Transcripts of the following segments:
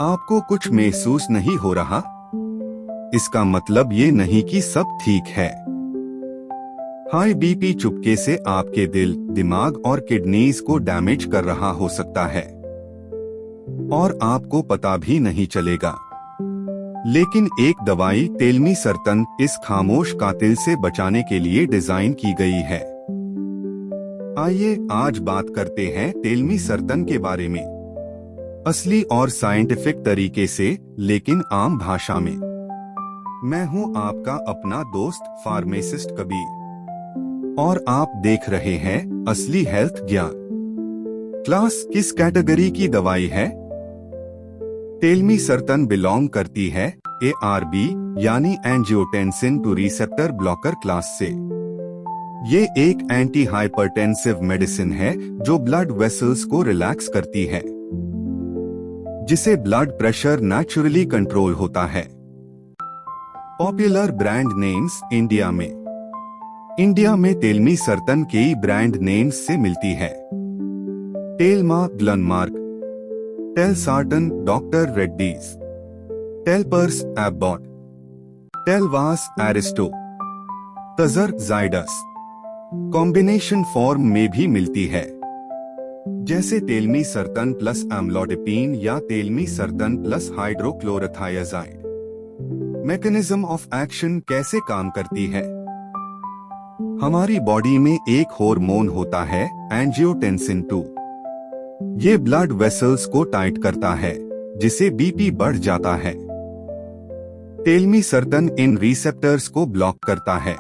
आपको कुछ महसूस नहीं हो रहा? इसका मतलब ये नहीं कि सब ठीक है। हाई बीपी चुपके से आपके दिल, दिमाग और किडनीज को डैमेज कर रहा हो सकता है और आपको पता भी नहीं चलेगा। लेकिन एक दवाई तेलमीसर्तन इस खामोश कातिल से बचाने के लिए डिजाइन की गई है। आइए आज बात करते हैं तेलमीसर्तन के बारे में, असली और साइंटिफिक तरीके से, लेकिन आम भाषा में। मैं हूं आपका अपना दोस्त फार्मासिस्ट कबीर और आप देख रहे हैं असली हेल्थ ज्ञान। क्लास किस कैटेगरी की दवाई है? तेलमीसर्तन बिलोंग करती है ARB यानी angiotensin two receptor blocker class से। ये एक एंटी हाइपरटेंसिव मेडिसिन है जो ब्लड वेसल्स को रिलैक्स करती है, जिसे ब्लड प्रेशर नेचुरली कंट्रोल होता है। पॉपुलर ब्रांड नेम्स इंडिया में तेलमीसर्तन कई ब्रांड नेम्स से मिलती है। टेलमा ग्लेनमार्क, टेलसार्टन डॉक्टर रेड्डीज, टेलपर्स एबॉट, टेलवास एरिस्टो, तजर जाइडस कॉम्बिनेशन फॉर्म में भी मिलती है, जैसे तेलमीसर्तन प्लस एम्लोडिपिन या telmisartan plus hydrochlorothiazide. Mechanism of action कैसे काम करती है? हमारी बॉडी में एक हार्मोन होता है एंजियोटेंसिन 2। ये ब्लड वेसल्स को टाइट करता है, जिसे बीपी बढ़ जाता है। तेलमीसर्तन इन रिसेप्टर्स को ब्लॉक करता है,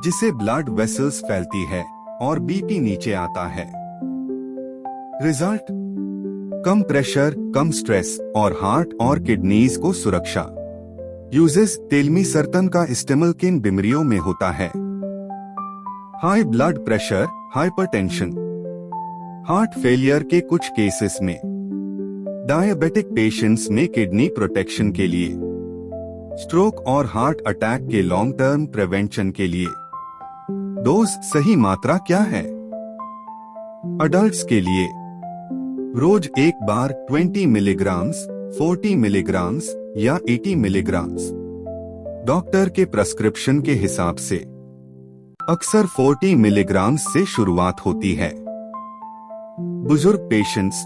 जिसे ब्लड वेसल्स फैलती है और बीपी नीचे आता है। रिजल्ट: कम प्रेशर, कम स्ट्रेस और हार्ट और किडनीज को सुरक्षा। यूजेस: तेलमीसर्तन का इस्तेमाल किन बीमारियों में होता है? High blood pressure, hypertension, heart failure के कुछ केसेस में, डायबिटिक पेशेंट्स में किडनी प्रोटेक्शन के लिए, स्ट्रोक और हार्ट अटैक के लॉन्ग टर्म प्रिवेंशन के लिए। डोज सही मात्रा क्या है? अडल्ट्स के लिए रोज एक बार 20 मिलीग्राम, 40 मिलीग्राम या 80 मिलीग्राम, डॉक्टर के प्रेस्क्रिप्शन के हिसाब से। अक्सर 40 मिलीग्राम से शुरुआत होती है। बुजुर्ग पेशेंट्स,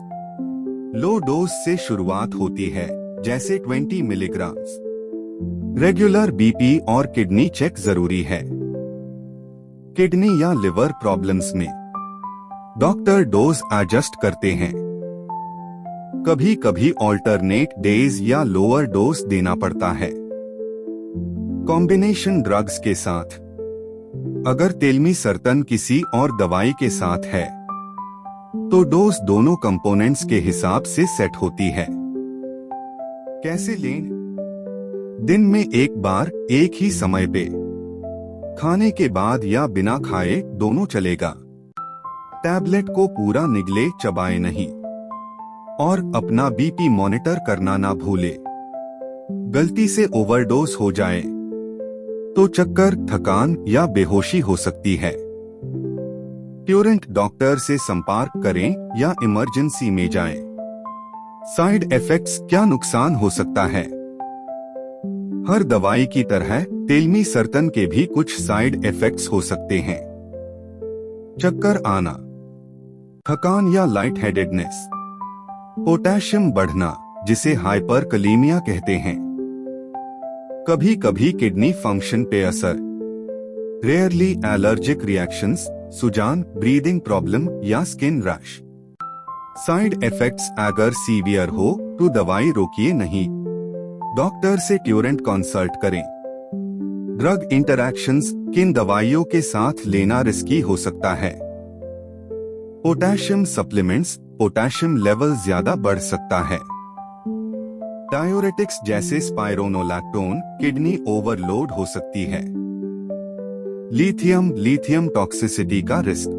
लो डोज से शुरुआत होती है, जैसे 20 मिलीग्राम। रेगुलर बीपी और किडनी चेक जरूरी है। किडनी या लिवर प्रॉब्लम्स में डॉक्टर डोज एडजस्ट करते हैं। कभी कभी ऑल्टरनेट डेज या लोअर डोज देना पड़ता है। कॉम्बिनेशन ड्रग्स के साथ, अगर तेलमीसर्तन किसी और दवाई के साथ है, तो डोज दोनों कंपोनेंट्स के हिसाब से सेट होती है। कैसे लें? दिन में एक बार, एक ही समय पे, खाने के बाद या बिना खाए दोनों चलेगा। टैबलेट को पूरा निगले, चबाए नहीं, और अपना बीपी मॉनिटर करना ना भूले। गलती से ओवरडोज हो जाए तो चक्कर, थकान या बेहोशी हो सकती है। तुरंत डॉक्टर से संपर्क करें या इमरजेंसी में जाएं। साइड इफेक्ट्स: क्या नुकसान हो सकता है? हर दवाई की तरह तेलमीसर्तन के भी कुछ साइड इफेक्ट्स हो सकते हैं। चक्कर आना, थकान या लाइट हेडेडनेस, पोटेशियम बढ़ना, जिसे हाइपरकलीमिया कहते हैं, कभी कभी किडनी फंक्शन पे असर, रेयरली एलर्जिक रिएक्शंस, सूजन, ब्रीदिंग प्रॉब्लम या स्किन रैश। साइड इफेक्ट्स: अगर सीवियर हो तो दवाई रोकिए नहीं, डॉक्टर से तुरंत कंसल्ट करें। ड्रग इंटरैक्शंस: किन दवाइयों के साथ लेना रिस्की हो सकता है? पोटेशियम सप्लीमेंट्स, पोटेशियम लेवल ज्यादा बढ़ सकता है। डायोरेटिक्स जैसे स्पाइरोनोलैक्टोन, किडनी ओवरलोड हो सकती है। लिथियम टॉक्सिसिटी का रिस्क,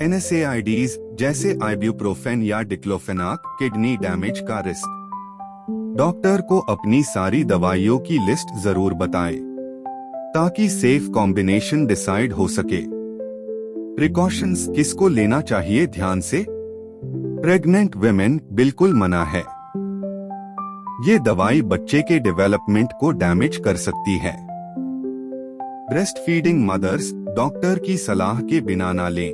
NSAIDs जैसे आइब्यूप्रोफेन या डिक्लोफेनाक, किडनी डैमेज का रिस्क। डॉक्टर को अपनी सारी दवाइयों की लिस्ट जरूर बताएं, ताकि सेफ कॉम्बिनेशन डिसाइड हो सके। प्रिकॉशंस: किसको लेना चाहिए ध्यान से? प्रेग्नेंट वुमेन बिल्कुल मना है। ये दवाई बच्चे के डेवलपमेंट को डैमेज कर सकती है। ब्रेस्ट फीडिंग मदर्स डॉक्टर की सलाह के बिना ना लें।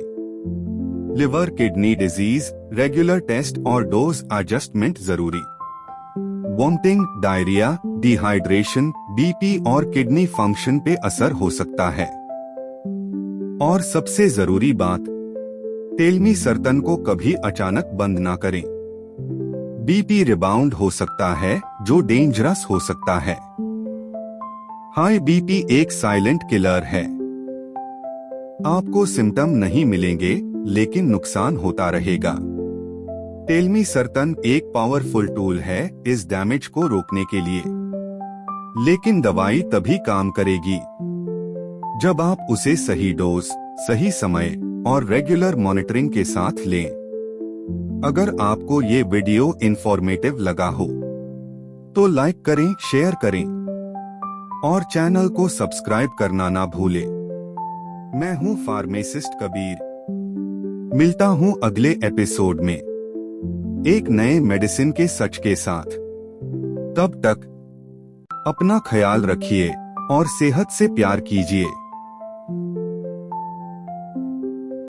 Liver kidney disease, regular test और डोज एडजस्टमेंट जरूरी। वॉमिटिंग, डायरिया, डिहाइड्रेशन, बीपी और किडनी फंक्शन पे असर हो सकता है। और सबसे जरूरी बात, टेलमीसर्टन को कभी अचानक बंद ना करें। बीपी रिबाउंड हो सकता है जो डेंजरस हो सकता है। हाई बीपी एक साइलेंट किलर है। आपको सिम्टम नहीं मिलेंगे लेकिन नुकसान होता रहेगा। टेलमीसर्टन एक पावरफुल टूल है इस डैमेज को रोकने के लिए, लेकिन दवाई तभी काम करेगी जब आप उसे सही डोज, सही समय और रेगुलर मॉनिटरिंग के साथ लें। अगर आपको ये वीडियो इंफॉर्मेटिव लगा हो तो लाइक करें, शेयर करें और चैनल को सब्सक्राइब करना ना भूलें। मैं हूं फार्मासिस्ट कबीर। मिलता हूं अगले एपिसोड में एक नए मेडिसिन के सच के साथ। तब तक अपना ख्याल रखिए और सेहत से प्यार कीजिए।